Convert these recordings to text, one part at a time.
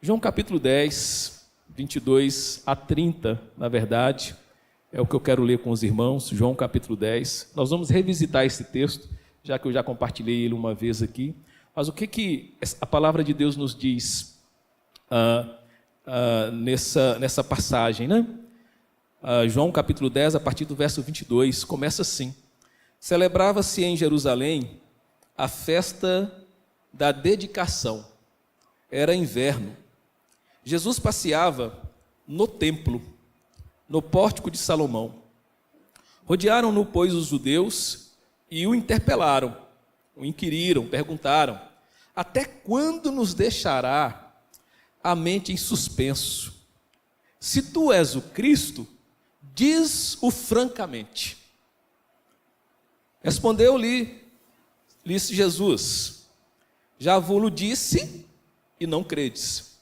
João capítulo 10, 22 a 30, na verdade, é o que eu quero ler com os irmãos. João capítulo 10. Nós vamos revisitar esse texto, já que eu já compartilhei ele uma vez aqui. Mas o que a palavra de Deus nos diz nessa passagem, né? João capítulo 10, a partir do verso 22, começa assim: Celebrava-se em Jerusalém a festa da dedicação. Era inverno. Jesus passeava no templo, no pórtico de Salomão. Rodearam-no, pois, os judeus e o interpelaram, o inquiriram, perguntaram: até quando nos deixará a mente em suspenso? Se tu és o Cristo, diz-o francamente. Respondeu-lhe Jesus: já vos disse e não credes.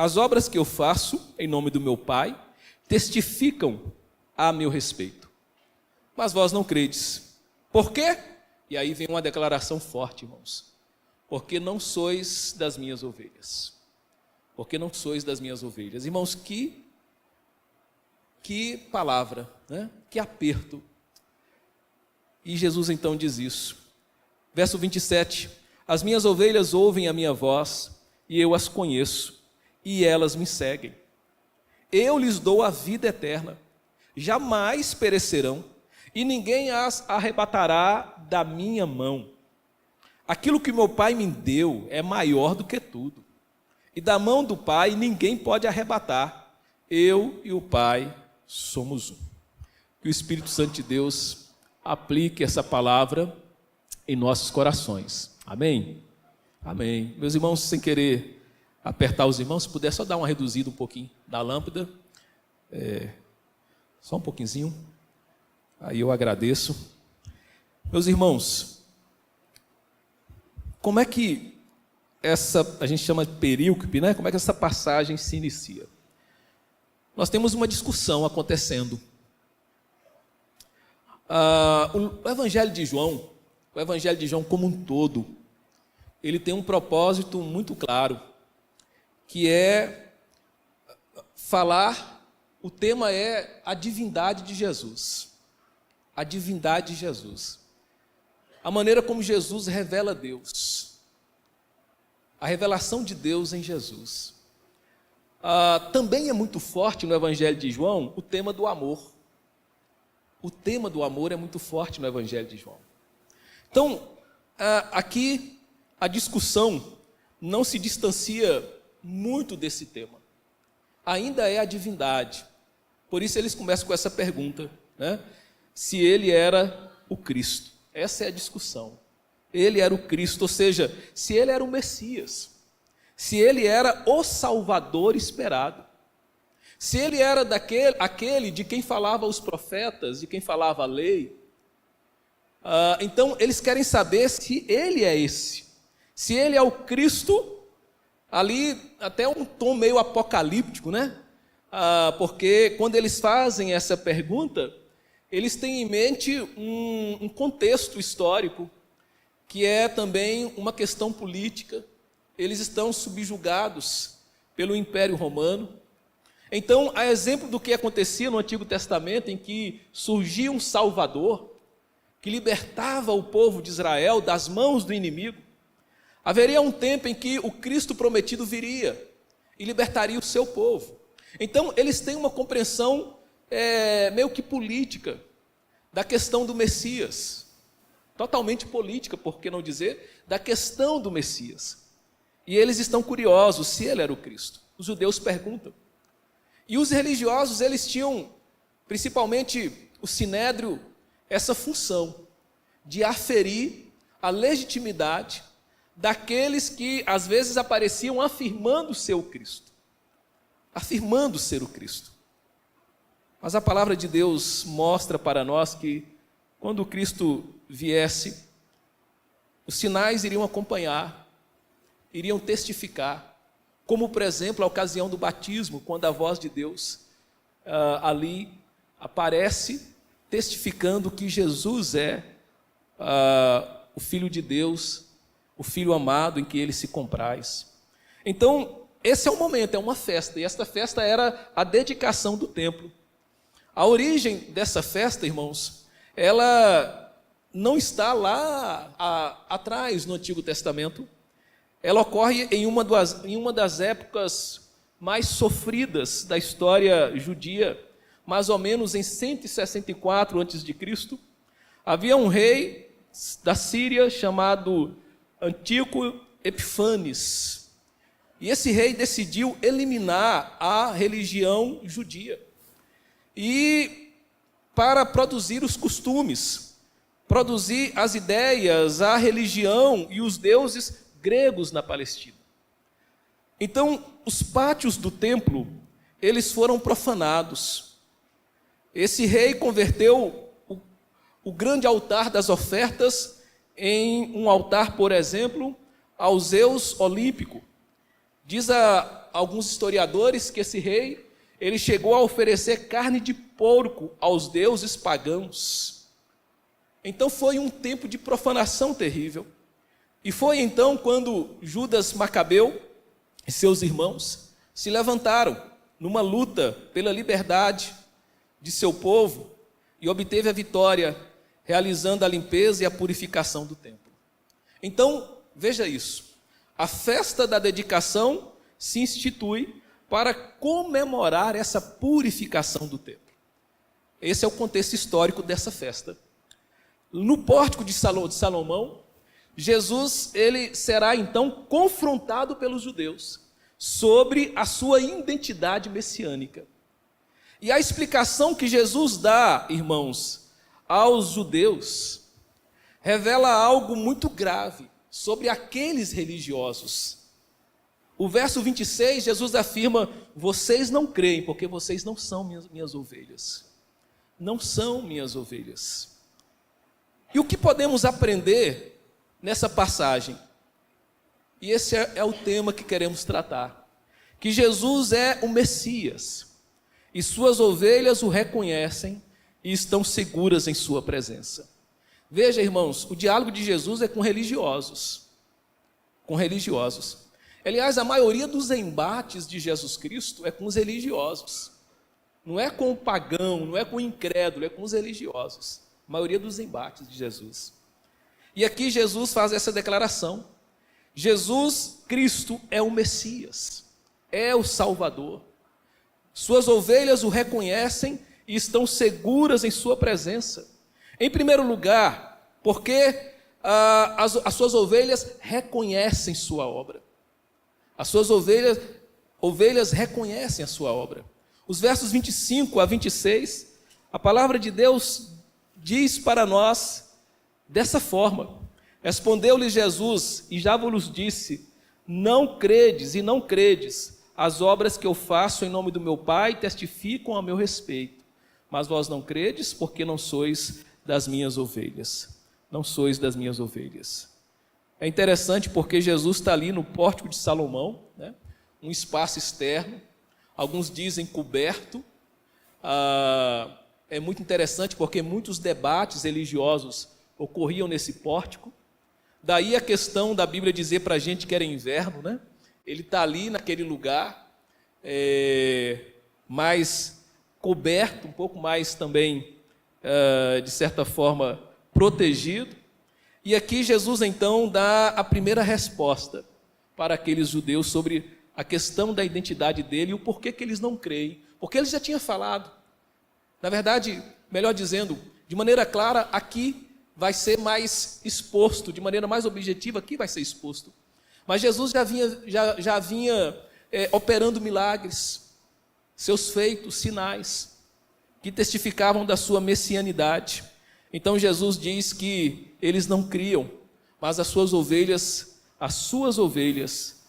As obras que eu faço em nome do meu Pai testificam a meu respeito, mas vós não credes. Por quê? E aí vem uma declaração forte, irmãos: porque não sois das minhas ovelhas. Porque não sois das minhas ovelhas. Irmãos, que palavra, né? Que aperto. E Jesus então diz isso. Verso 27: as minhas ovelhas ouvem a minha voz, e eu as conheço, e elas me seguem. Eu lhes dou a vida eterna, jamais perecerão, e ninguém as arrebatará da minha mão. Aquilo que meu Pai me deu é maior do que tudo, e da mão do Pai ninguém pode arrebatar. Eu e o Pai somos um. Que o Espírito Santo de Deus aplique essa palavra em nossos corações. Amém? Amém. Meus irmãos, sem querer apertar os irmãos, se puder só dar uma reduzida um pouquinho da lâmpada, só um pouquinho, aí eu agradeço. Meus irmãos, como é que a gente chama de perícope, né? Como é que essa passagem se inicia? Nós temos uma discussão acontecendo. O Evangelho de João como um todo, ele tem um propósito muito claro, que é falar, o tema é a divindade de Jesus. A divindade de Jesus. A maneira como Jesus revela Deus. A revelação de Deus em Jesus. Também é muito forte no Evangelho de João o tema do amor. O tema do amor é muito forte no Evangelho de João. Então, aqui a discussão não se distancia muito desse tema. Ainda é a divindade. Por isso eles começam com essa pergunta, né? Se ele era o Cristo. Essa é a discussão. Ele era o Cristo, ou seja, se ele era o Messias. Se ele era o Salvador esperado. Se ele era aquele de quem falava os profetas, de quem falava a lei. Então eles querem saber se ele é esse. Se ele é o Cristo. Ali até um tom meio apocalíptico, né? Porque quando eles fazem essa pergunta, eles têm em mente um contexto histórico, que é também uma questão política. Eles estão subjugados pelo Império Romano. Então, a exemplo do que acontecia no Antigo Testamento, em que surgia um Salvador, que libertava o povo de Israel das mãos do inimigo, haveria um tempo em que o Cristo prometido viria e libertaria o seu povo. Então, eles têm uma compreensão meio que política da questão do Messias. Totalmente política, por que não dizer, da questão do Messias. E eles estão curiosos se ele era o Cristo. Os judeus perguntam. E os religiosos, eles tinham, principalmente o Sinédrio, essa função de aferir a legitimidade daqueles que às vezes apareciam afirmando ser o Cristo, afirmando ser o Cristo. Mas a palavra de Deus mostra para nós que quando o Cristo viesse, os sinais iriam acompanhar, iriam testificar, como por exemplo a ocasião do batismo, quando a voz de Deus ali aparece, testificando que Jesus é o Filho de Deus, o Filho amado em que ele se compraz. Então, esse é o momento, é uma festa, e esta festa era a dedicação do templo. A origem dessa festa, irmãos, ela não está lá atrás no Antigo Testamento. Ela ocorre em uma das épocas mais sofridas da história judia, mais ou menos em 164 a.C. Havia um rei da Síria chamado Antíoco Epifanes. E esse rei decidiu eliminar a religião judia. E para produzir os costumes, produzir as ideias, a religião e os deuses gregos na Palestina. Então, os pátios do templo, eles foram profanados. Esse rei converteu o grande altar das ofertas em um altar, por exemplo, ao Zeus olímpico. Diz a alguns historiadores que esse rei, ele chegou a oferecer carne de porco aos deuses pagãos. Então foi um tempo de profanação terrível. E foi então quando Judas Macabeu e seus irmãos se levantaram numa luta pela liberdade de seu povo e obteve a vitória, realizando a limpeza e a purificação do templo. Então, veja isso. A festa da dedicação se institui para comemorar essa purificação do templo. Esse é o contexto histórico dessa festa. No pórtico de Salomão, Jesus ele será então confrontado pelos judeus sobre a sua identidade messiânica. E a explicação que Jesus dá, irmãos, aos judeus, revela algo muito grave sobre aqueles religiosos. O verso 26, Jesus afirma: vocês não creem porque vocês não são minhas ovelhas. Não são minhas ovelhas. E o que podemos aprender nessa passagem? E esse é o tema que queremos tratar. Que Jesus é o Messias, e suas ovelhas o reconhecem e estão seguras em sua presença. Veja, irmãos, o diálogo de Jesus é com religiosos. Com religiosos. Aliás, a maioria dos embates de Jesus Cristo é com os religiosos. Não é com o pagão, não é com o incrédulo, é com os religiosos. A maioria dos embates de Jesus. E aqui Jesus faz essa declaração. Jesus Cristo é o Messias, é o Salvador. Suas ovelhas o reconhecem e estão seguras em sua presença. Em primeiro lugar, porque as suas ovelhas reconhecem sua obra. As suas ovelhas reconhecem a sua obra. Os versos 25 a 26, a palavra de Deus diz para nós dessa forma: respondeu-lhe Jesus, e já vos disse, não credes e não credes, as obras que eu faço em nome do meu Pai testificam a meu respeito, mas vós não credes porque não sois das minhas ovelhas. Não sois das minhas ovelhas. É interessante porque Jesus está ali no pórtico de Salomão, né? Um espaço externo, alguns dizem coberto. É muito interessante porque muitos debates religiosos ocorriam nesse pórtico. Daí a questão da Bíblia dizer para a gente que era inverno, né? Ele está ali naquele lugar, mais coberto, um pouco mais também, de certa forma, protegido. E aqui Jesus então dá a primeira resposta para aqueles judeus sobre a questão da identidade dele e o porquê que eles não creem. Porque ele já tinha falado. Na verdade, melhor dizendo, de maneira clara, aqui vai ser mais exposto, de maneira mais objetiva, aqui vai ser exposto. Mas Jesus já vinha operando milagres, seus feitos, sinais, que testificavam da sua messianidade. Então Jesus diz que eles não criam, mas as suas ovelhas,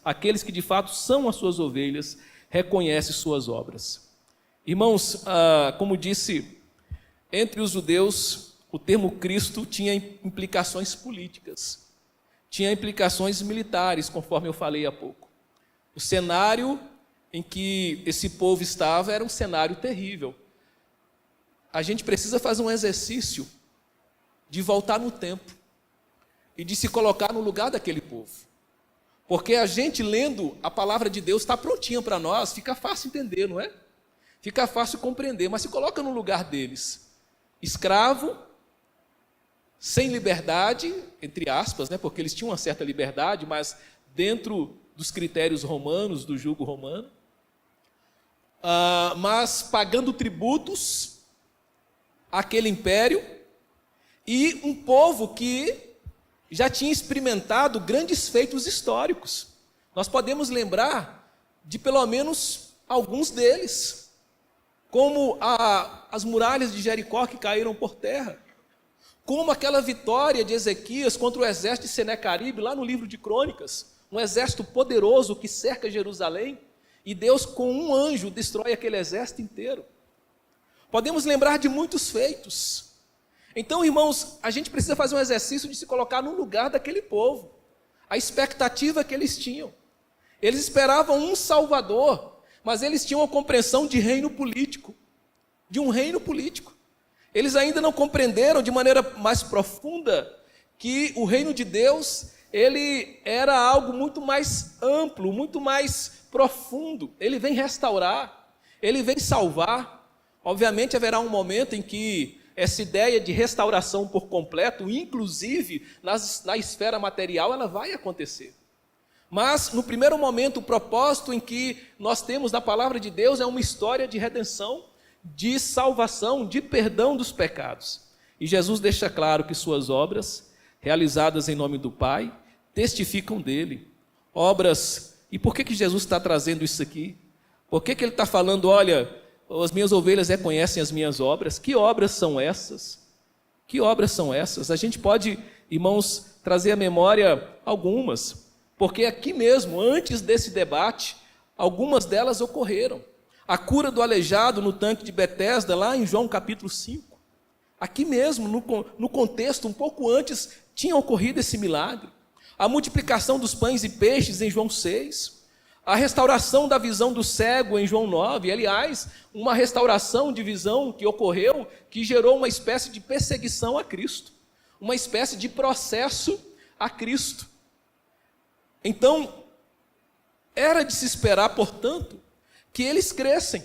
aqueles que de fato são as suas ovelhas, reconhecem suas obras. Irmãos, como disse, entre os judeus, o termo Cristo tinha implicações políticas, tinha implicações militares, conforme eu falei há pouco. O cenário em que esse povo estava era um cenário terrível. A gente precisa fazer um exercício de voltar no tempo e de se colocar no lugar daquele povo. Porque a gente lendo a palavra de Deus está prontinha para nós, fica fácil entender, não é? Fica fácil compreender, mas se coloca no lugar deles. Escravo, sem liberdade, entre aspas, né? Porque eles tinham uma certa liberdade, mas dentro dos critérios romanos, do jugo romano, mas pagando tributos àquele império, e um povo que já tinha experimentado grandes feitos históricos. Nós podemos lembrar de pelo menos alguns deles, como as muralhas de Jericó que caíram por terra, como aquela vitória de Ezequias contra o exército de Senaqueribe, lá no livro de Crônicas, um exército poderoso que cerca Jerusalém, e Deus com um anjo destrói aquele exército inteiro. Podemos lembrar de muitos feitos. Então, irmãos, a gente precisa fazer um exercício de se colocar no lugar daquele povo, a expectativa que eles tinham. Eles esperavam um Salvador, mas eles tinham a compreensão de reino político, de um reino político. Eles ainda não compreenderam de maneira mais profunda que o reino de Deus, ele era algo muito mais amplo, muito mais profundo. Ele vem restaurar, ele vem salvar. Obviamente haverá um momento em que essa ideia de restauração por completo, inclusive na esfera material, ela vai acontecer. Mas no primeiro momento, o propósito em que nós temos na palavra de Deus é uma história de redenção, de salvação, de perdão dos pecados. E Jesus deixa claro que suas obras, realizadas em nome do Pai, testificam dele. Obras, e por que Jesus está trazendo isso aqui? Por que ele está falando, olha, as minhas ovelhas reconhecem as minhas obras? Que obras são essas? Que obras são essas? A gente pode, irmãos, trazer à memória algumas, porque aqui mesmo, antes desse debate, algumas delas ocorreram. A cura do aleijado no tanque de Betesda, lá em João capítulo 5. Aqui mesmo, no contexto, um pouco antes, tinha ocorrido esse milagre. A multiplicação dos pães e peixes em João 6. A restauração da visão do cego em João 9. Aliás, uma restauração de visão que ocorreu, que gerou uma espécie de perseguição a Cristo. Uma espécie de processo a Cristo. Então, era de se esperar, portanto, que eles crescem,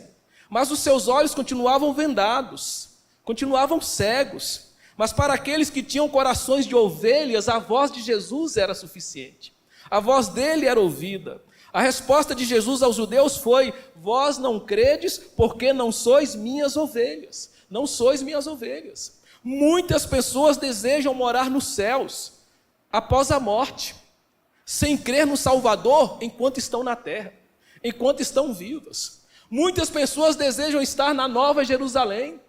mas os seus olhos continuavam vendados, continuavam cegos. Mas para aqueles que tinham corações de ovelhas, a voz de Jesus era suficiente. A voz dele era ouvida. A resposta de Jesus aos judeus foi: vós não credes porque não sois minhas ovelhas. Não sois minhas ovelhas. Muitas pessoas desejam morar nos céus após a morte, sem crer no Salvador enquanto estão na terra, enquanto estão vivas. Muitas pessoas desejam estar na Nova Jerusalém,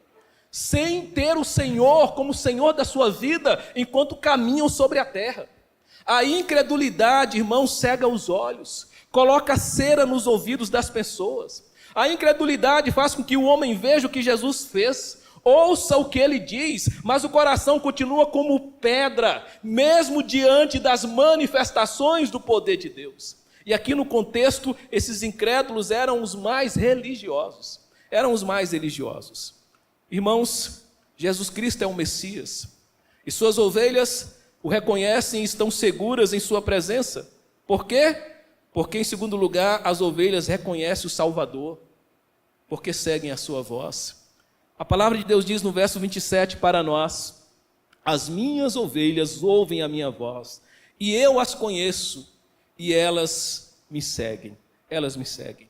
sem ter o Senhor como Senhor da sua vida, enquanto caminham sobre a terra. A incredulidade, irmãos, cega os olhos, coloca cera nos ouvidos das pessoas. A incredulidade faz com que o homem veja o que Jesus fez, ouça o que ele diz, mas o coração continua como pedra, mesmo diante das manifestações do poder de Deus. E aqui no contexto, esses incrédulos eram os mais religiosos. Eram os mais religiosos. Irmãos, Jesus Cristo é o Messias. E suas ovelhas o reconhecem e estão seguras em sua presença. Por quê? Porque, em segundo lugar, as ovelhas reconhecem o Salvador, porque seguem a sua voz. A palavra de Deus diz no verso 27 para nós: as minhas ovelhas ouvem a minha voz, e eu as conheço, e elas me seguem. Elas me seguem.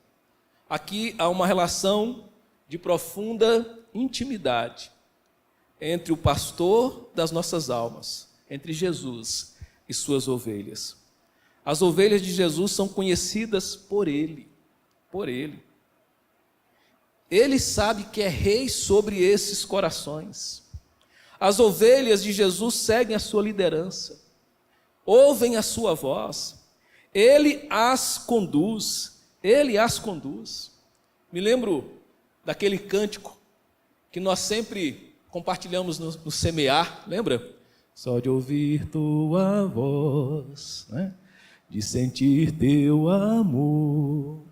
Aqui há uma relação de profunda intimidade entre o pastor das nossas almas, entre Jesus e suas ovelhas. As ovelhas de Jesus são conhecidas por Ele, por Ele. Ele sabe que é rei sobre esses corações. As ovelhas de Jesus seguem a sua liderança, ouvem a sua voz, Ele as conduz, Ele as conduz. Me lembro daquele cântico que nós sempre compartilhamos no semear, lembra? Só de ouvir tua voz, né? De sentir teu amor,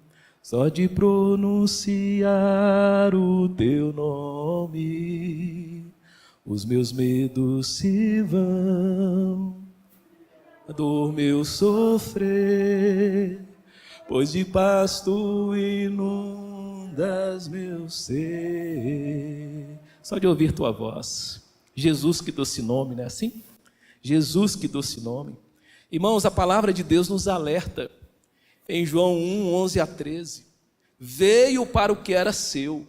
só de pronunciar o teu nome, os meus medos se vão. do meu sofrer, pois de paz tu inundas meu ser. Só de ouvir tua voz. Jesus, que doce nome, não é assim? Jesus, que doce nome. Irmãos, a palavra de Deus nos alerta em João 1, 11 a 13. Veio para o que era seu,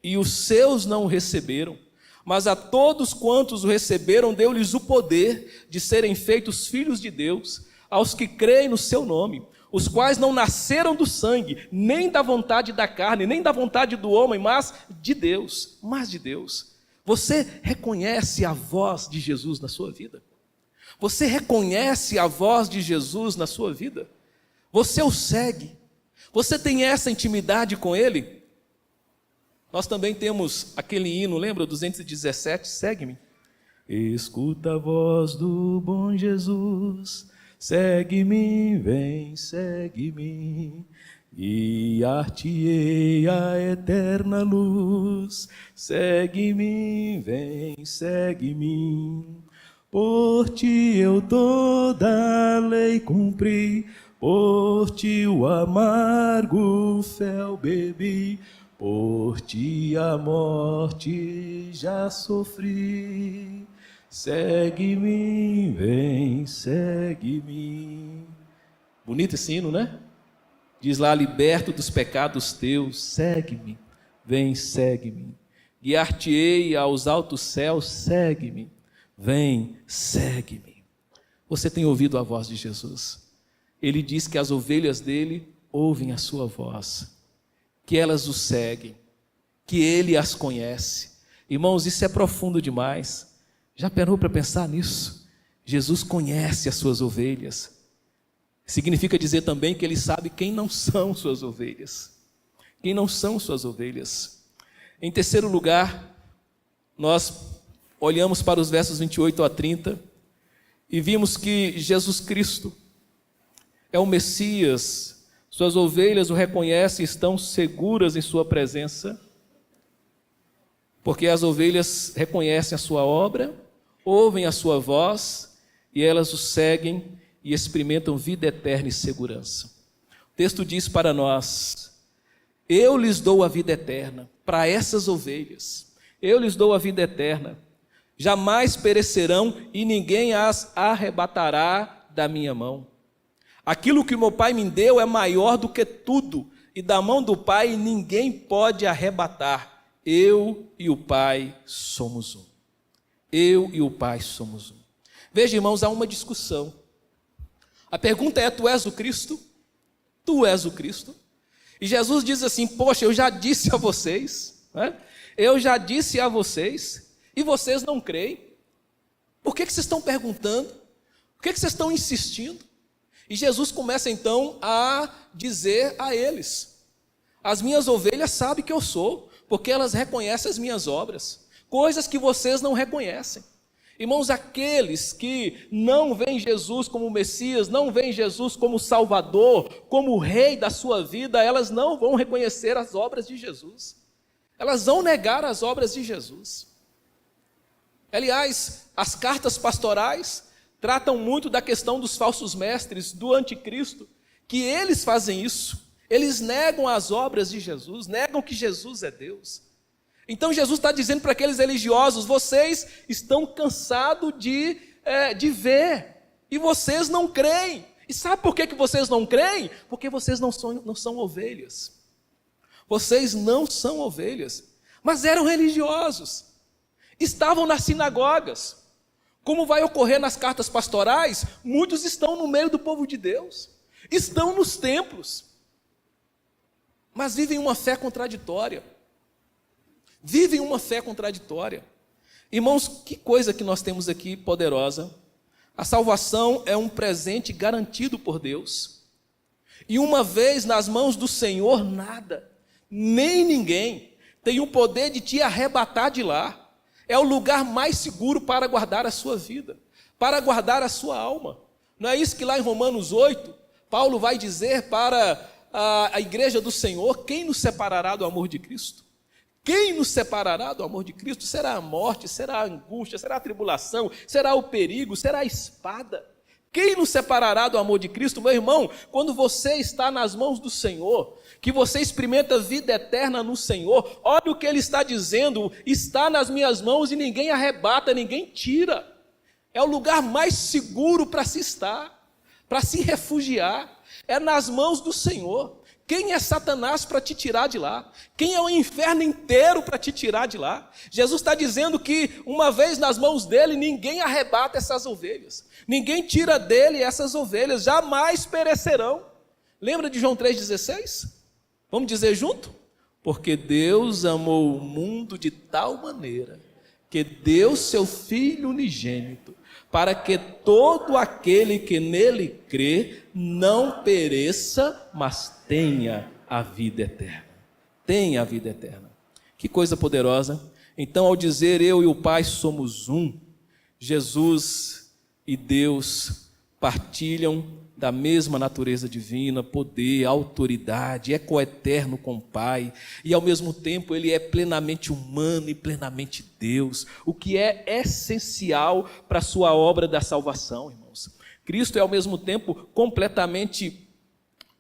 e os seus não o receberam, mas a todos quantos o receberam, deu-lhes o poder de serem feitos filhos de Deus, aos que creem no seu nome, os quais não nasceram do sangue, nem da vontade da carne, nem da vontade do homem, mas de Deus. Você reconhece a voz de Jesus na sua vida? Você reconhece a voz de Jesus na sua vida? Você o segue? Você tem essa intimidade com Ele? Nós também temos aquele hino, lembra? 217, segue-me. Escuta a voz do bom Jesus, segue-me, vem, segue-me, guiar-te-ei a eterna luz, segue-me, vem, segue-me. Por ti eu toda a lei cumpri, por ti o amargo fel bebi, por ti a morte já sofri. Segue-me, vem, segue-me. Bonito esse hino, né? Diz lá, liberto dos pecados teus, segue-me, vem, segue-me. Guiar-te-ei aos altos céus, segue-me, vem, segue-me. Você tem ouvido a voz de Jesus? Ele diz que as ovelhas dele ouvem a sua voz, que elas o seguem, que ele as conhece. Irmãos, isso é profundo demais. Já parou para pensar nisso? Jesus conhece as suas ovelhas. Significa dizer também que ele sabe quem não são suas ovelhas. Quem não são suas ovelhas. Em terceiro lugar, nós olhamos para os versos 28 a 30 e vimos que Jesus Cristo é o Messias. Suas ovelhas o reconhecem e estão seguras em sua presença, porque as ovelhas reconhecem a sua obra, ouvem a sua voz e elas o seguem e experimentam vida eterna e segurança. O texto diz para nós: eu lhes dou a vida eterna, para essas ovelhas, eu lhes dou a vida eterna, jamais perecerão e ninguém as arrebatará da minha mão. Aquilo que o meu Pai me deu é maior do que tudo, e da mão do Pai ninguém pode arrebatar. Eu e o Pai somos um. Eu e o Pai somos um. Veja, irmãos, há uma discussão. A pergunta é: tu és o Cristo? Tu és o Cristo? E Jesus diz assim: poxa, eu já disse a vocês, né? Eu já disse a vocês, e vocês não creem. Por que vocês estão perguntando? Por que vocês estão insistindo? E Jesus começa então a dizer a eles: as minhas ovelhas sabem que eu sou, porque elas reconhecem as minhas obras, coisas que vocês não reconhecem. Irmãos, aqueles que não veem Jesus como Messias, não veem Jesus como Salvador, como o Rei da sua vida, elas não vão reconhecer as obras de Jesus. Elas vão negar as obras de Jesus. Aliás, as cartas pastorais tratam muito da questão dos falsos mestres, do anticristo, que eles fazem isso. Eles negam as obras de Jesus, negam que Jesus é Deus. Então Jesus está dizendo para aqueles religiosos: vocês estão cansados de ver, e vocês não creem. E sabe por que vocês não creem? Porque vocês não são ovelhas. Vocês não são ovelhas, mas eram religiosos, estavam nas sinagogas. Como vai ocorrer nas cartas pastorais, muitos estão no meio do povo de Deus, estão nos templos, mas vivem uma fé contraditória. Vivem uma fé contraditória. Irmãos, que coisa que nós temos aqui poderosa. A salvação é um presente garantido por Deus. E uma vez nas mãos do Senhor, nada, nem ninguém tem o poder de te arrebatar de lá. É o lugar mais seguro para guardar a sua vida, para guardar a sua alma. Não é isso que lá em Romanos 8, Paulo vai dizer para a igreja do Senhor: quem nos separará do amor de Cristo? Quem nos separará do amor de Cristo? Será a morte, será a angústia, será a tribulação, será o perigo, será a espada. Quem nos separará do amor de Cristo? Meu irmão, quando você está nas mãos do Senhor, que você experimenta vida eterna no Senhor, olha o que Ele está dizendo: está nas minhas mãos e ninguém arrebata, ninguém tira. É o lugar mais seguro para se estar, para se refugiar, é nas mãos do Senhor. Quem é Satanás para te tirar de lá? Quem é o inferno inteiro para te tirar de lá? Jesus está dizendo que uma vez nas mãos dele, ninguém arrebata essas ovelhas. Ninguém tira dele essas ovelhas, jamais perecerão. Lembra de João 3,16? Vamos dizer junto? Porque Deus amou o mundo de tal maneira que deu seu Filho unigênito, para que todo aquele que nele crê não pereça, mas tenha a vida eterna. Tenha a vida eterna. Que coisa poderosa. Então, ao dizer eu e o Pai somos um, Jesus e Deus partilham da mesma natureza divina, poder, autoridade, é coeterno com o Pai, e ao mesmo tempo ele é plenamente humano e plenamente Deus, o que é essencial para a sua obra da salvação, irmãos. Cristo é ao mesmo tempo completamente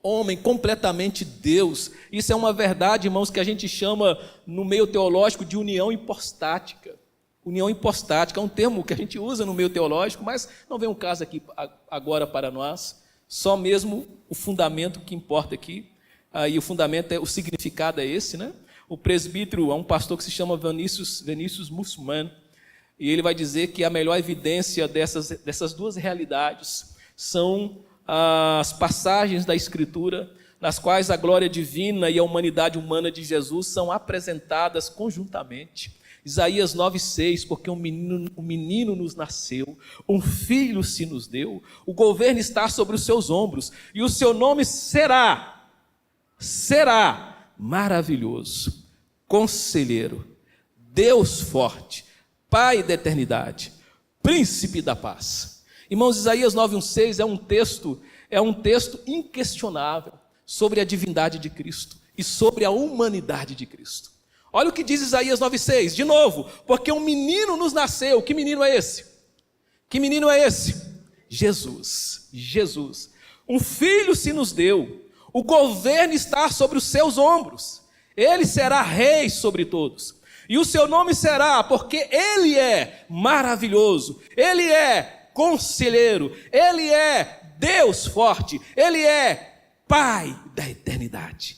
homem, completamente Deus. Isso é uma verdade, irmãos, que a gente chama no meio teológico de união hipostática. União hipostática é um termo que a gente usa no meio teológico, mas não vem um caso aqui agora para nós. Só mesmo o fundamento que importa aqui, e o fundamento, o significado é esse, né? O presbítero é um pastor que se chama Vinícius Muçulmano, e ele vai dizer que a melhor evidência dessas duas realidades são as passagens da Escritura, nas quais a glória divina e a humanidade humana de Jesus são apresentadas conjuntamente. Isaías 9,6, porque um menino nos nasceu, um filho se nos deu, o governo está sobre os seus ombros, e o seu nome será maravilhoso, conselheiro, Deus forte, Pai da eternidade, príncipe da paz. Irmãos, Isaías 9,6 é um texto inquestionável sobre a divindade de Cristo e sobre a humanidade de Cristo. Olha o que diz Isaías 9,6, de novo, porque um menino nos nasceu. Que menino é esse? Que menino é esse? Jesus. Um filho se nos deu, o governo está sobre os seus ombros, ele será rei sobre todos, e o seu nome será, porque ele é maravilhoso, ele é conselheiro, ele é Deus forte, ele é Pai da eternidade.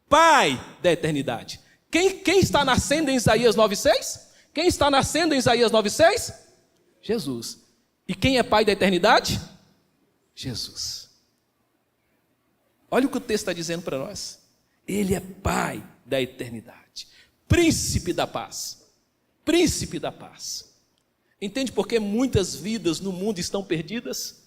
Pai da eternidade. Quem está nascendo em Isaías 9,6? Quem está nascendo em Isaías 9,6? Jesus. E quem é Pai da eternidade? Jesus. Olha o que o texto está dizendo para nós. Ele é Pai da eternidade. Príncipe da paz. Príncipe da paz. Entende por que muitas vidas no mundo estão perdidas?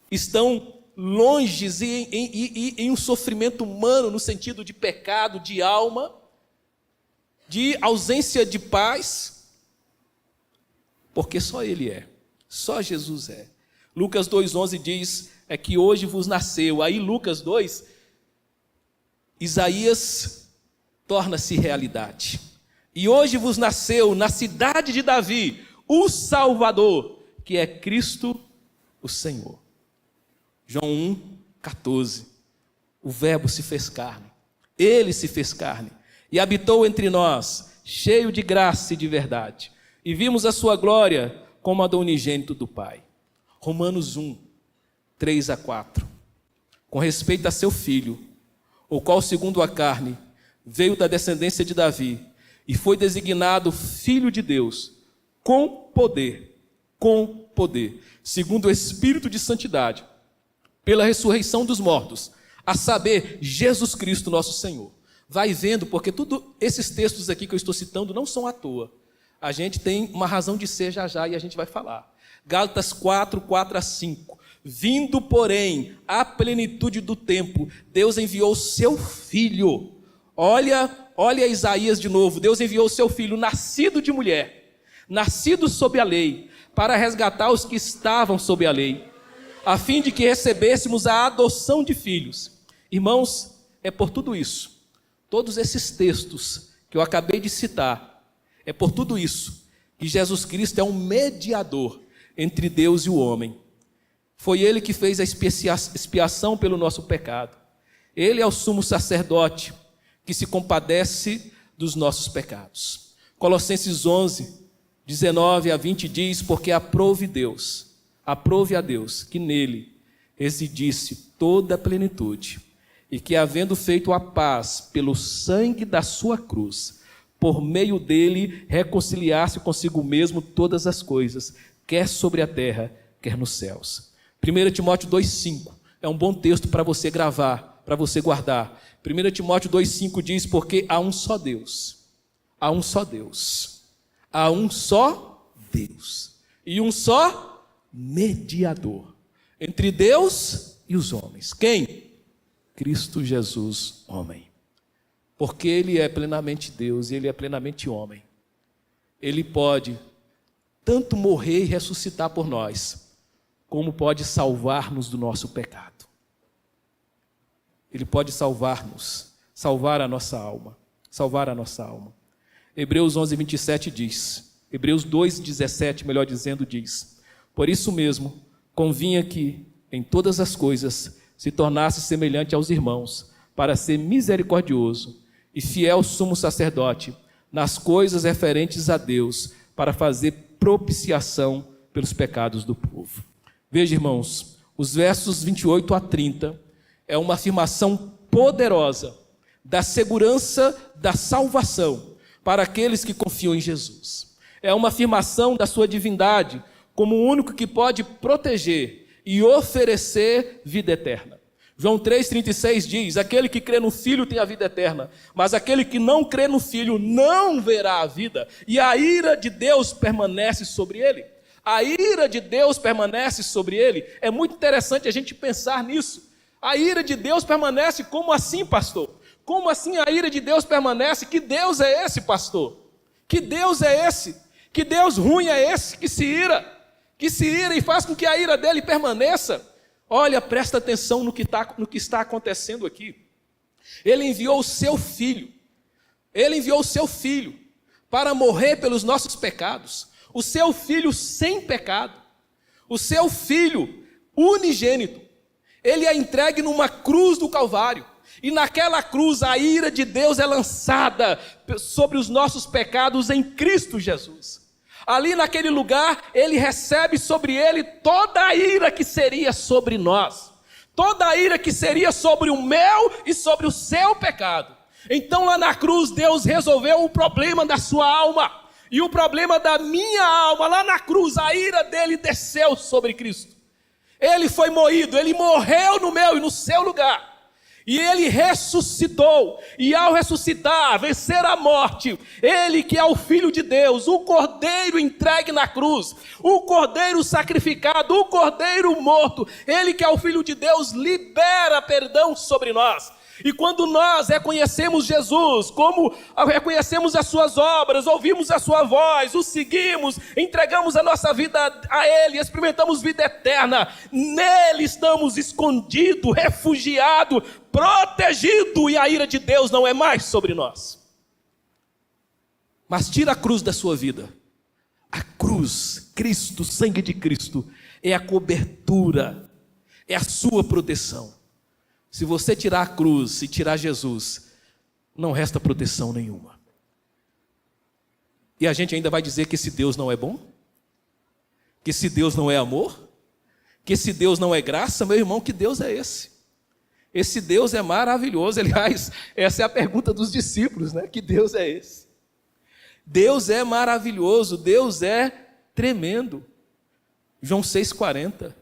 Estão longe em um sofrimento humano no sentido de pecado, de alma, de ausência de paz, porque só Ele é, só Jesus é. Lucas 2,11 diz, que hoje vos nasceu. Aí Lucas 2, Isaías torna-se realidade. E hoje vos nasceu na cidade de Davi o Salvador, que é Cristo o Senhor. João 1,14, o verbo se fez carne, Ele se fez carne, e habitou entre nós, cheio de graça e de verdade, e vimos a sua glória como a do unigênito do Pai. Romanos 1, 3-4, com respeito a seu filho, o qual segundo a carne, veio da descendência de Davi, e foi designado Filho de Deus, com poder, segundo o Espírito de santidade, pela ressurreição dos mortos, a saber, Jesus Cristo nosso Senhor. Vai vendo, porque todos esses textos aqui que eu estou citando não são à toa. A gente tem uma razão de ser já e a gente vai falar. Gálatas 4:4-5. Vindo, porém, à plenitude do tempo, Deus enviou o seu Filho. Olha Isaías de novo. Deus enviou o seu Filho, nascido de mulher, nascido sob a lei, para resgatar os que estavam sob a lei, a fim de que recebêssemos a adoção de filhos. Irmãos, é por tudo isso, todos esses textos que eu acabei de citar, é por tudo isso que Jesus Cristo é um mediador entre Deus e o homem. Foi ele que fez a expiação pelo nosso pecado. Ele é o sumo sacerdote que se compadece dos nossos pecados. Colossenses 11, 19 a 20 diz: porque aprove a Deus que nele residisse toda a plenitude, e que, havendo feito a paz pelo sangue da sua cruz, por meio dele reconciliasse consigo mesmo todas as coisas, quer sobre a terra, quer nos céus. 1 Timóteo 2,5 é um bom texto para você gravar, para você guardar. 1 Timóteo 2,5 diz: porque há um só Deus, há um só Deus, há um só Deus, e um só mediador entre Deus e os homens. Quem? Cristo Jesus, homem. Porque ele é plenamente Deus e ele é plenamente homem. Ele pode tanto morrer e ressuscitar por nós, como pode salvar-nos do nosso pecado. Ele pode salvar-nos, salvar a nossa alma, salvar a nossa alma. Hebreus 11, 27 diz, Hebreus 2, 17, melhor dizendo, diz: por isso mesmo, convinha que, em todas as coisas, se tornasse semelhante aos irmãos, para ser misericordioso e fiel sumo sacerdote nas coisas referentes a Deus, para fazer propiciação pelos pecados do povo. Veja, irmãos, os versos 28 a 30 é uma afirmação poderosa da segurança da salvação para aqueles que confiam em Jesus. É uma afirmação da sua divindade como o único que pode proteger e oferecer vida eterna. João 3,36 diz: aquele que crê no Filho tem a vida eterna, mas aquele que não crê no Filho não verá a vida, e a ira de Deus permanece sobre ele. A ira de Deus permanece sobre ele. É muito interessante a gente pensar nisso. A ira de Deus permanece. Como assim, pastor? Como assim a ira de Deus permanece? Que Deus é esse, pastor? Que Deus é esse? Que Deus ruim é esse que se ira? Que se ira e faz com que a ira dele permaneça? Olha, presta atenção no que está acontecendo aqui. Ele enviou o seu Filho. Ele enviou o seu Filho para morrer pelos nossos pecados. O seu Filho sem pecado. O seu Filho unigênito. Ele é entregue numa cruz do Calvário. E naquela cruz a ira de Deus é lançada sobre os nossos pecados em Cristo Jesus. Ali naquele lugar, ele recebe sobre ele toda a ira que seria sobre nós. Toda a ira que seria sobre o meu e sobre o seu pecado. Então lá na cruz, Deus resolveu o problema da sua alma. E o problema da minha alma, lá na cruz, a ira dele desceu sobre Cristo. Ele foi moído, ele morreu no meu e no seu lugar. E ele ressuscitou, e ao ressuscitar, vencer a morte, ele que é o Filho de Deus, o Cordeiro entregue na cruz, o Cordeiro sacrificado, o Cordeiro morto, ele que é o Filho de Deus, libera perdão sobre nós. E quando nós reconhecemos Jesus, como reconhecemos as suas obras, ouvimos a sua voz, o seguimos, entregamos a nossa vida a Ele, experimentamos vida eterna, nele estamos escondidos, refugiados, protegidos, e a ira de Deus não é mais sobre nós. Mas tira a cruz da sua vida. A cruz, Cristo, o sangue de Cristo, é a cobertura, é a sua proteção. Se você tirar a cruz e tirar Jesus, não resta proteção nenhuma. E a gente ainda vai dizer que esse Deus não é bom? Que esse Deus não é amor? Que esse Deus não é graça? Meu irmão, que Deus é esse? Esse Deus é maravilhoso. Aliás, essa é a pergunta dos discípulos, né? Que Deus é esse? Deus é maravilhoso, Deus é tremendo. João 6,40.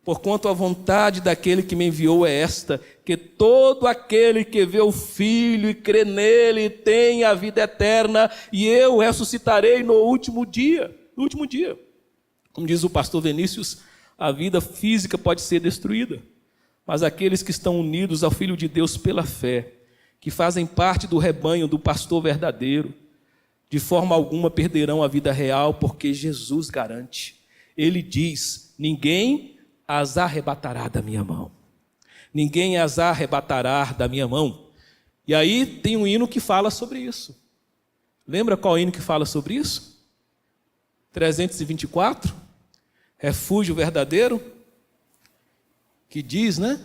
Porquanto a vontade daquele que me enviou é esta, que todo aquele que vê o Filho e crê nele tenha a vida eterna, e eu ressuscitarei no último dia. No último dia. Como diz o pastor Vinícius, a vida física pode ser destruída, mas aqueles que estão unidos ao Filho de Deus pela fé, que fazem parte do rebanho do pastor verdadeiro, de forma alguma perderão a vida real, porque Jesus garante. Ele diz: ninguém as arrebatará da minha mão. Ninguém as arrebatará da minha mão. E aí tem um hino que fala sobre isso. Lembra qual hino que fala sobre isso? 324. Refúgio verdadeiro. que diz, né?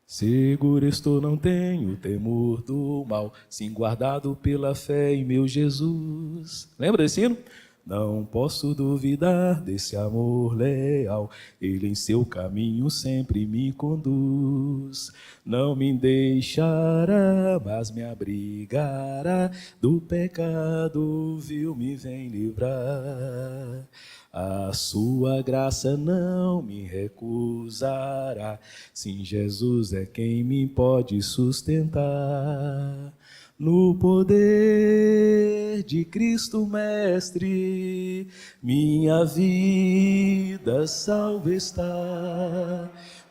Seguro estou, não tenho temor do mal, sim guardado pela fé em meu Jesus. Lembra desse hino? Não posso duvidar desse amor leal, ele em seu caminho sempre me conduz. Não me deixará, mas me abrigará, do pecado vil me vem livrar. A sua graça não me recusará, sim, Jesus é quem me pode sustentar. No poder de Cristo Mestre, minha vida salva está,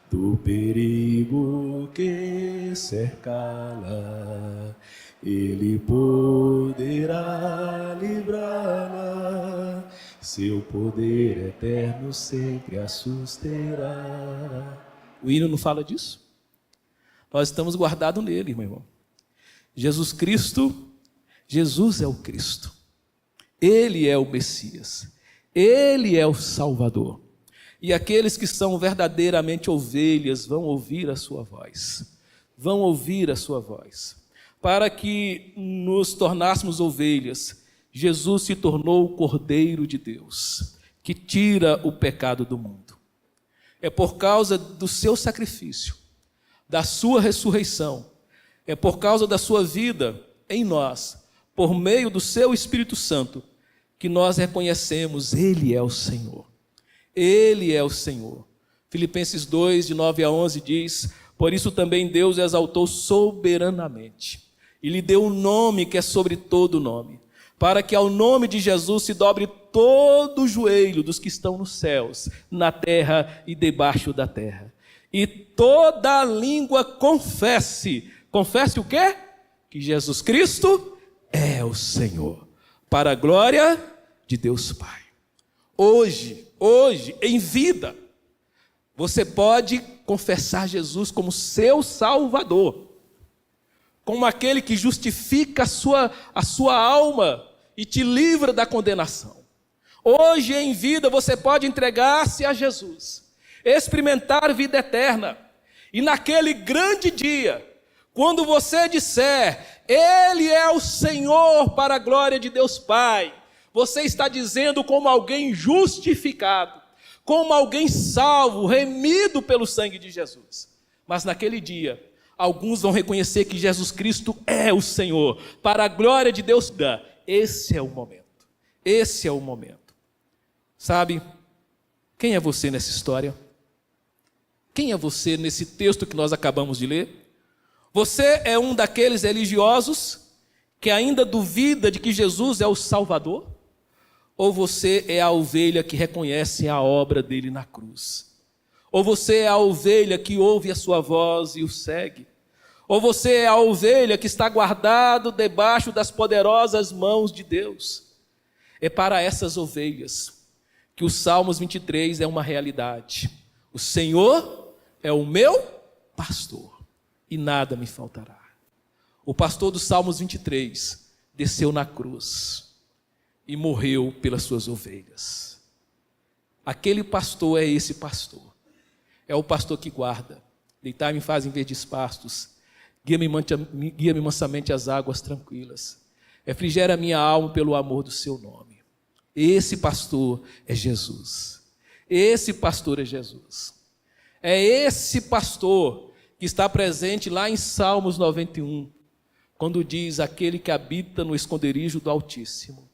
do perigo que cercá-la, Ele poderá livrá-la, seu poder eterno sempre a susterá. O hino não fala disso? Nós estamos guardados nele, meu irmão. Jesus Cristo, Jesus é o Cristo, Ele é o Messias, Ele é o Salvador, e aqueles que são verdadeiramente ovelhas vão ouvir a sua voz, vão ouvir a sua voz. Para que nos tornássemos ovelhas, Jesus se tornou o Cordeiro de Deus, que tira o pecado do mundo. É por causa do seu sacrifício, da sua ressurreição, é por causa da sua vida em nós, por meio do seu Espírito Santo, que nós reconhecemos, Ele é o Senhor. Ele é o Senhor. Filipenses 2, de 9 a 11 diz: por isso também Deus exaltou soberanamente, e lhe deu um nome que é sobre todo nome, para que ao nome de Jesus se dobre todo o joelho dos que estão nos céus, na terra e debaixo da terra, e toda a língua confesse o quê? Que Jesus Cristo é o Senhor, para a glória de Deus Pai. Hoje, em vida, você pode confessar Jesus como seu Salvador, como aquele que justifica a sua alma e te livra da condenação. Hoje, em vida, você pode entregar-se a Jesus, experimentar vida eterna, e naquele grande dia, quando você disser, Ele é o Senhor para a glória de Deus Pai, você está dizendo como alguém justificado, como alguém salvo, remido pelo sangue de Jesus. Mas naquele dia, alguns vão reconhecer que Jesus Cristo é o Senhor, para a glória de Deus. Esse é o momento, esse é o momento. Sabe, quem é você nessa história? Quem é você nesse texto que nós acabamos de ler? Você é um daqueles religiosos que ainda duvida de que Jesus é o Salvador? Ou você é a ovelha que reconhece a obra dele na cruz? Ou você é a ovelha que ouve a sua voz e o segue? Ou você é a ovelha que está guardado debaixo das poderosas mãos de Deus? É para essas ovelhas que o Salmos 23 é uma realidade. O Senhor é o meu pastor, e nada me faltará. O pastor dos Salmos 23 desceu na cruz e morreu pelas suas ovelhas. Aquele pastor é esse pastor. É o pastor que guarda. Deitar-me faz em verdes pastos, guia-me mansamente às águas tranquilas. Refrigera a minha alma pelo amor do seu nome. Esse pastor é Jesus. Esse pastor é Jesus. É esse pastor que está presente lá em Salmos 91, quando diz: aquele que habita no esconderijo do Altíssimo,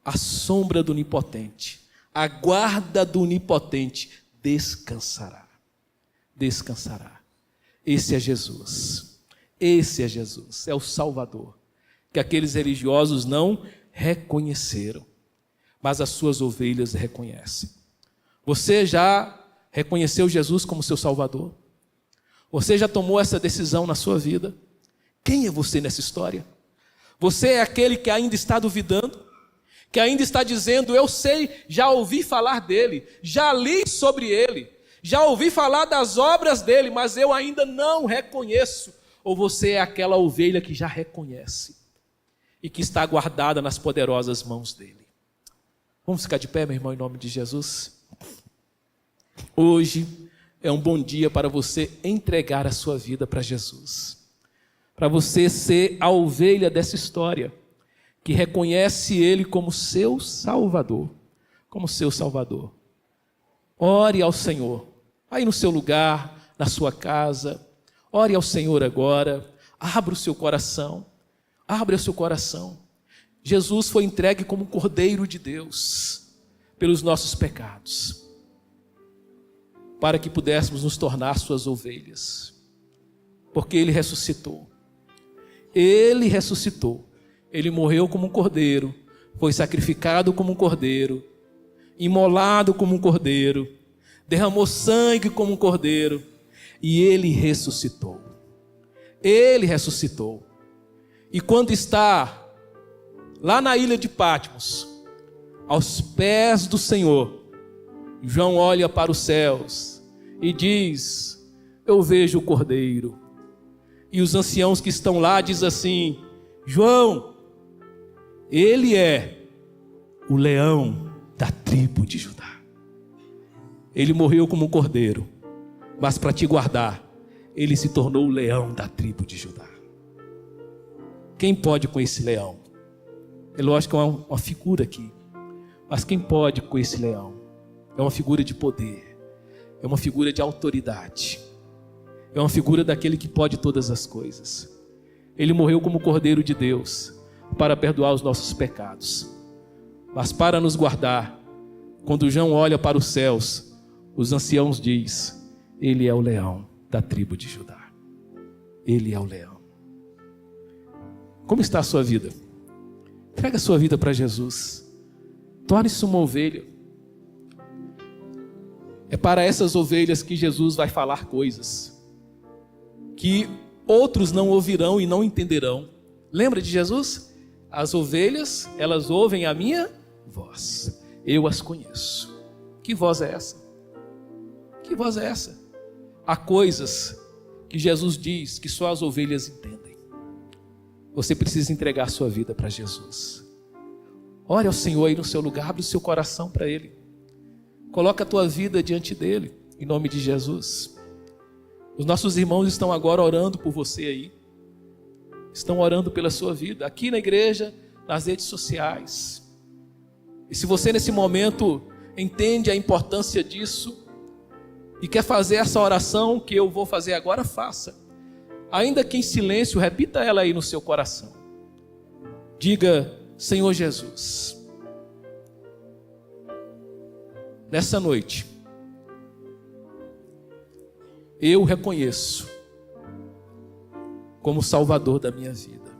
a sombra do Onipotente, a guarda do Onipotente, descansará. Descansará. Esse é Jesus. Esse é Jesus, é o Salvador, que aqueles religiosos não reconheceram, mas as suas ovelhas reconhecem. Você já reconheceu Jesus como seu Salvador? Você já tomou essa decisão na sua vida? Quem é você nessa história? Você é aquele que ainda está duvidando, que ainda está dizendo: eu sei, já ouvi falar dele, já li sobre ele, já ouvi falar das obras dele, mas eu ainda não reconheço. Ou você é aquela ovelha que já reconhece e que está guardada nas poderosas mãos dele? Vamos ficar de pé, meu irmão, em nome de Jesus? Hoje é um bom dia para você entregar a sua vida para Jesus. Para você ser a ovelha dessa história, que reconhece Ele como seu Salvador. Como seu Salvador. Ore ao Senhor, aí no seu lugar, na sua casa. Ore ao Senhor agora, abra o seu coração. Abra o seu coração. Jesus foi entregue como Cordeiro de Deus, pelos nossos pecados, para que pudéssemos nos tornar suas ovelhas, porque Ele ressuscitou. Ele ressuscitou. Ele morreu como um cordeiro, foi sacrificado como um cordeiro, imolado como um cordeiro, derramou sangue como um cordeiro, e Ele ressuscitou. Ele ressuscitou. E quando está lá na ilha de Patmos, aos pés do Senhor, João olha para os céus e diz: eu vejo o cordeiro. E os anciãos que estão lá dizem assim: João, ele é o leão da tribo de Judá. Ele morreu como um cordeiro, mas para te guardar, ele se tornou o leão da tribo de Judá. Quem pode com esse leão? É lógico que é uma figura aqui, mas quem pode com esse leão? É uma figura de poder, é uma figura de autoridade, é uma figura daquele que pode todas as coisas. Ele morreu como Cordeiro de Deus para perdoar os nossos pecados, mas para nos guardar. Quando João olha para os céus, os anciãos dizem: ele é o leão da tribo de Judá. Ele é o leão. Como está a sua vida? Entrega a sua vida para Jesus. Torne-se uma ovelha. É para essas ovelhas que Jesus vai falar coisas que outros não ouvirão e não entenderão. Lembra de Jesus? As ovelhas, elas ouvem a minha voz. Eu as conheço. Que voz é essa? Que voz é essa? Há coisas que Jesus diz que só as ovelhas entendem. Você precisa entregar a sua vida para Jesus. Ore ao Senhor aí no seu lugar, abre o seu coração para Ele. Coloca a tua vida diante dEle, em nome de Jesus. Os nossos irmãos estão agora orando por você aí. Estão orando pela sua vida, aqui na igreja, nas redes sociais. E se você nesse momento entende a importância disso e quer fazer essa oração que eu vou fazer agora, faça. Ainda que em silêncio, repita ela aí no seu coração. Diga: Senhor Jesus, nessa noite, eu reconheço como Salvador da minha vida.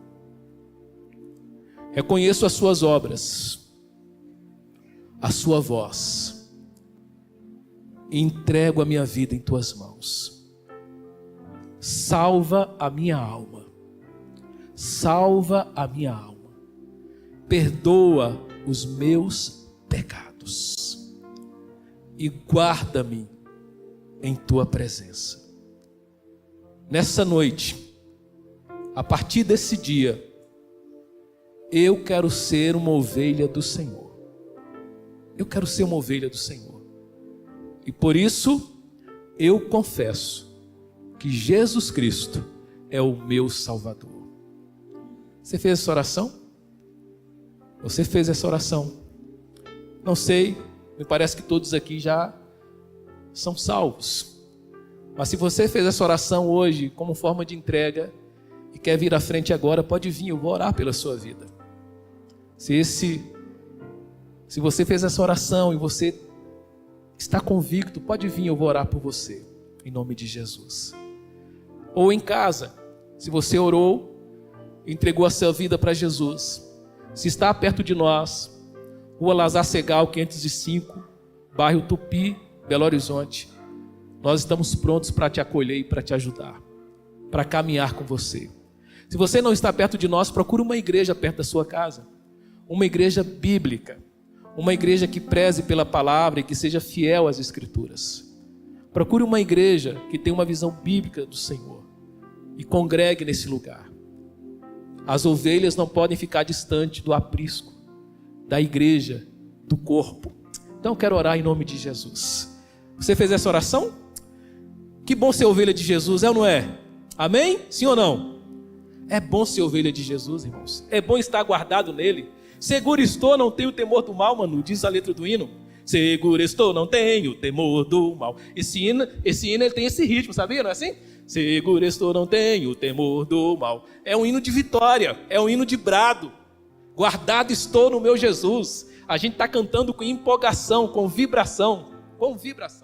Reconheço as suas obras, a sua voz, e entrego a minha vida em tuas mãos. Salva a minha alma. Salva a minha alma. Perdoa os meus pecados. E guarda-me em tua presença. Nessa noite, a partir desse dia, eu quero ser uma ovelha do Senhor. Eu quero ser uma ovelha do Senhor. E por isso, eu confesso que Jesus Cristo é o meu Salvador. Você fez essa oração? Você fez essa oração? Não sei, me parece que todos aqui já são salvos. Mas se você fez essa oração hoje como forma de entrega e quer vir à frente agora, pode vir, eu vou orar pela sua vida. Se você fez essa oração e você está convicto, pode vir, eu vou orar por você, em nome de Jesus. Ou em casa, se você orou, entregou a sua vida para Jesus, se está perto de nós, Rua Lazar Segal, 505, bairro Tupi, Belo Horizonte, nós estamos prontos para te acolher e para te ajudar, para caminhar com você. Se você não está perto de nós, procure uma igreja perto da sua casa, uma igreja bíblica, uma igreja que preze pela palavra e que seja fiel às Escrituras. Procure uma igreja que tenha uma visão bíblica do Senhor e congregue nesse lugar. As ovelhas não podem ficar distantes do aprisco, da igreja, do corpo. Então eu quero orar em nome de Jesus. Você fez essa oração? Que bom ser ovelha de Jesus, é ou não é? Amém? Sim ou não? É bom ser ovelha de Jesus, irmãos. É bom estar guardado nele. Seguro estou, não tenho temor do mal, Manu, diz a letra do hino. Seguro estou, não tenho temor do mal. Esse hino ele tem esse ritmo, sabia? Não é assim? Seguro estou, não tenho temor do mal. É um hino de vitória, é um hino de brado. Guardado estou no meu Jesus. A gente está cantando com empolgação, com vibração. Com vibração.